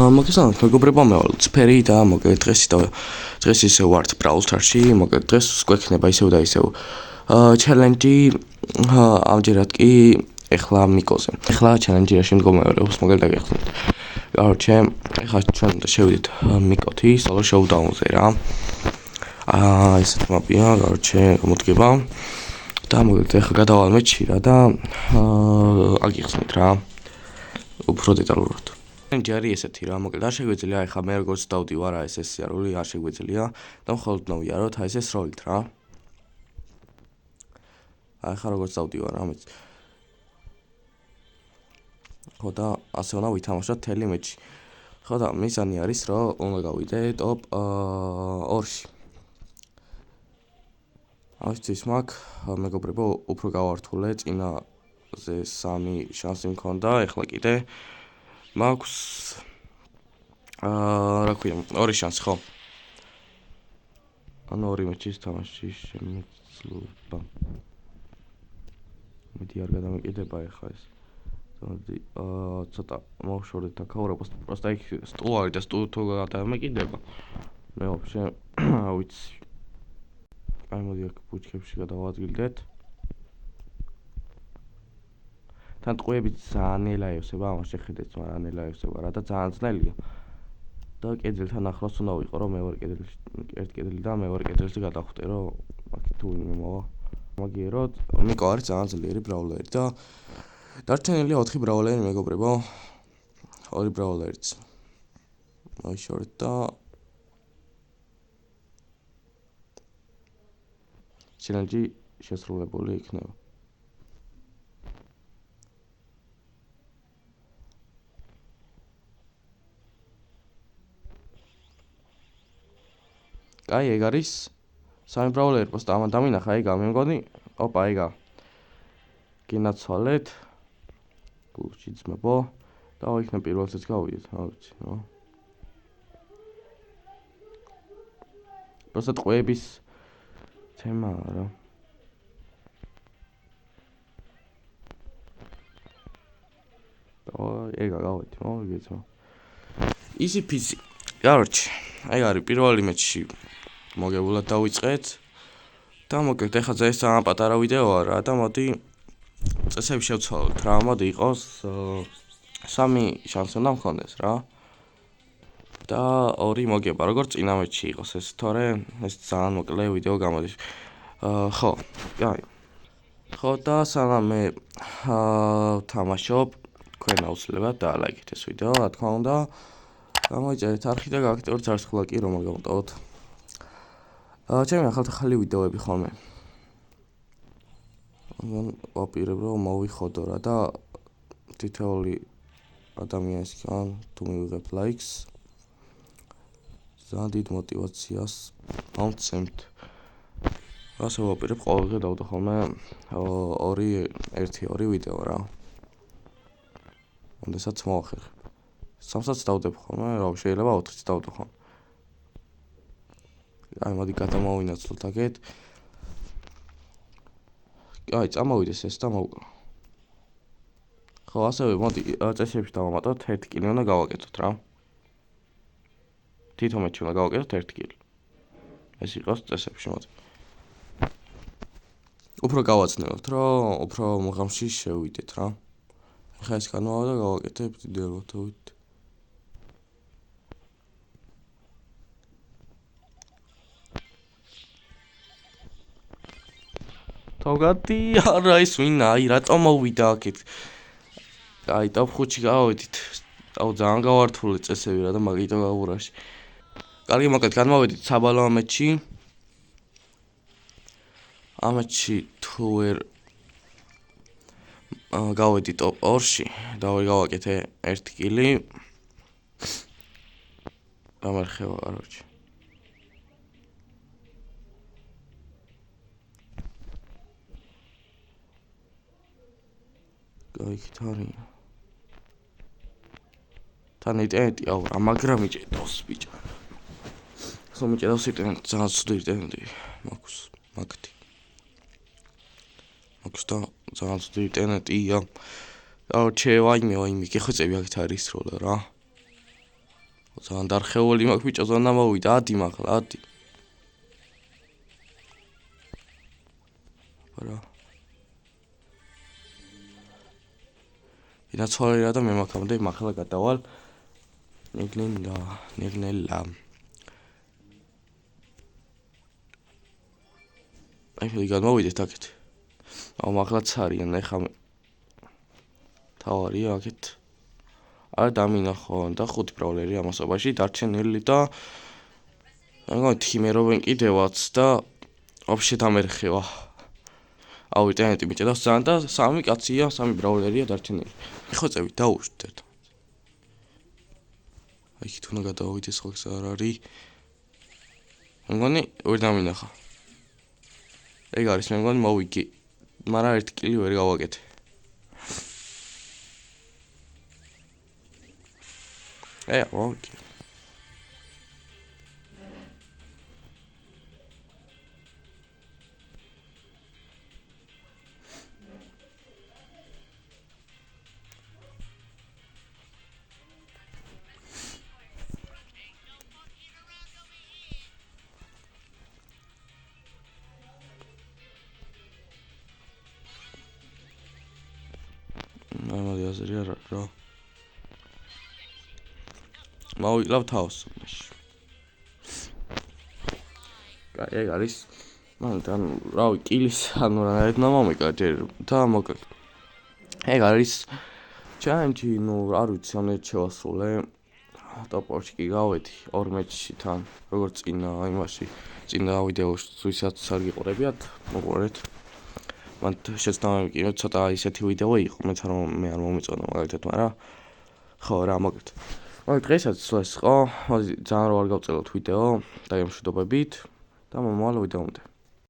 მოგესალმებით მეგობრებო, მე ვარ ცფერი და მოგეთ დღეს ისევ ვართ Brawl Stars-ში, მოგეთ დღეს გვექნება ისევ და ისევ ჩელენჯი, ამჯერად კი ეხლა მიკოზე. ეხლა ჩელენჯი რაში მდგომარეობს, მოგეთ დაგეხსნით. Короче, ეხლა ჩვენ უნდა შევიდეთ მიკოთი solo showdown-ზე რა. ესეთ მაპია, короче, გამოდგება. და მოგეთ ეხლა გადავალ მეჩში რა და აგიხსნით რა. უფრო დეტალურად. ჯარი ესეთი რა, მოკლედ არ შეგვიძლია ეხლა მე როგორც დავდივარ რა ეს სიარული არ შეგვიძლია და მხოლოდ ნავიაროთ აი ეს როლით რა. აი ხა როგორც დავდივარ რა მეც. ხო და ასე უნდა ვითამაშოთ თელი მეჩი. ხო და მიზანი არის რომ უნდა გავიდე ტოპ 2-ში. ავიცის მაგ მეგობრებო უფრო გავართულე წინაზე 3 შანსი მქონდა, ეხლა კიდე მაქვს რა ქვია 2 შანსი ხო? ანუ 2 მეჩის თამაში შემეძლება. მეტი არ გადამეკიდება ეხლა ეს. ცოტა მოვშორეთ აქაურა просто იქ სტუ არის და სტუ თუ გადამეკიდება. მე ვაფშე ავიცი. აი მოდი აქ ბუჩქებში გადავადგილდეთ. თან ტყუები ძალიან ელაიოსება, ამას შეხედეთ, მაგრამ ელაიოსება რა და ძალიან ძნელია. და კედელთან ახლოს უნდა ვიყო, რომ მე ვარ კედელში, ერთ კედელი და მე ვარ კედელში გადავხვდე, რომ აქ თუ ვინმე მოვა. მაგიეროდ, მიკო არის ძალიან ძლიერი ბრაულერი და დარჩენილია 4 ბრაულერი მეგობრებო. 2 ბრაულერიც. მოიშორეთ და ჩელენჯი შესრულებული იქნება. აი ეგ არის 3 ბრაულერი პოსტა ამან დამინახა ეგა მე მგონი ოპა ეგა გინაცვალეთ გულში ძმებო და იქნებ პირველსაც გავიდეთ რა ვიცი რა პოსტა ტყუების თემა რა ეგა გავიდეთ მოგეცო easy peasy короче აი არის პირველი მეჩი მოგებულად დავიწყეთ და მოკლედ ეხლა ეს ძალიან პატარა ვიდეოა რა და მოდი წესები შევცვალოთ რა მოდი იყოს 3 შანსი უნდა მქონდეს რა და 2 მოგება როგორც წინა მეჩში იყოს ეს თორე ეს ძალიან მოკლე ვიდეო გამოდის ხო აი ხო და სანამ მე თამაშობ თქვენ აუცილებლად დაალაიქეთ ეს ვიდეო რა თქმა უნდა გამოიწერეთ არხი და გააქტიუროთ ზარცხვლა კი რომ გამოტოვოთ ჩემი ახალი ვიდეოები ხოლმე ვაპირებ რომ მოვიხოდო რა და თითოეული ადამიანისგან თუ მივიღებ ლაიქს ძალიან დიდ мотивაციას მომცემთ ასე ვაპირებ ყოველდღე დავდო ხოლმე 1-2 ვიდეო რა ამდესაც მოვახერხებ 3-საც დავდებ ხოლმე რა შეიძლება 4-ს დავდო ხოლმე აი მოდი გადამოვინაცვლოთ აქეთ აი წამოვიდეს ეს და მოვკრო ხო ასევე მოდი წესებში დავამატოთ 1 კილი უნდა გავაკეთოთ რა თითო მეჩი უნდა გავაკეთოთ 1 კილი ეს იყოს წესებში მოდი უფრო გავაცნებთ რომ უფრო მოღამში შევიდეთ რა ეხლა ეს განვავა და გავაკეთებ დიდელოთობით თავგადი არა ის ვინ აი რატომ მოვიდა აქეთ აი ტოპ 5-ში გავიდით აუ ძალიან გავართული წესები რა და მაგიტო გავურაში კარგი მოკლედ გადმოვიდით საბალოო მეჩში ამეთში თუ ვერ გავედი ტოპ 2-ში და ვერ გავაკეთე 1 კილი გამარხევა короче გაიქით არის თან იტენეტი აუ რა მაგრამ იჭედავს ბიჭა ხომ იჭედავს იტენეტი ძალიან ცუდი იტენეტი მაგთი მაგსტა ძალიან ცუდი იტენეტია короче ვაიმე გეხვეწები აქეთ არის როლა რა ძალიან დარხეული მაქვს ბიჭო, ზონა მოვიდა, ადი მაღლა, ადი. რა. ინაცვალერა და მე მაქვს ამდე მაღლა გადავალ. ნეგნელა. აი მე გამოვიდეთ აქეთ. აუ მაღლაც არიან, ეხლა თავარია აქეთ. არა დამინახო და 5 ბრაულერი ამასობაში დარჩენილი და ანუ თიმერობენ კიდევაც და ვაფშე დამერხევა. აუ ინტერნეტი მიჭედავს ძალიან და 3 კაცია, 3 ბრაულერია დარჩენილი. მიხვეწებით დაუშვით. აი იქით უნდა გადავიდეთ, ხო არ არის. მეგონი ვერ დამინახა. ეგ არის მე მგონი მოვიგი, მაგრამ ერთ კილი ვერ გავაკეთე. მოვიგი. ნормალი აზრია რა. მოვიკლავ თავს. ეგ არის. მანდ რავი, კილის ანუ რა მომეკა ჯერ და მოკლედ. ეგ არის ჩალენჯი, ნუ არ ვიცი, ამეთ შევასრულე. ტოპ-4-ში კი გავედი 2 მეჩში თან, როგორც წინა ვიდეოში, ვისაც არ გიყურებიათ, მოყურეთ. მან შეცდომები კი ცოტა ისეთი ვიდეო იყო, მეც მე არ მომეწონა მაგალითად, მაგრამ ხო რა მოკლედ. დღესაც ეს ხო, ძალიან რო არ გავწელოთ ვიდეო და იმ მშვიდობებით და მომავალ ვიდეომდე.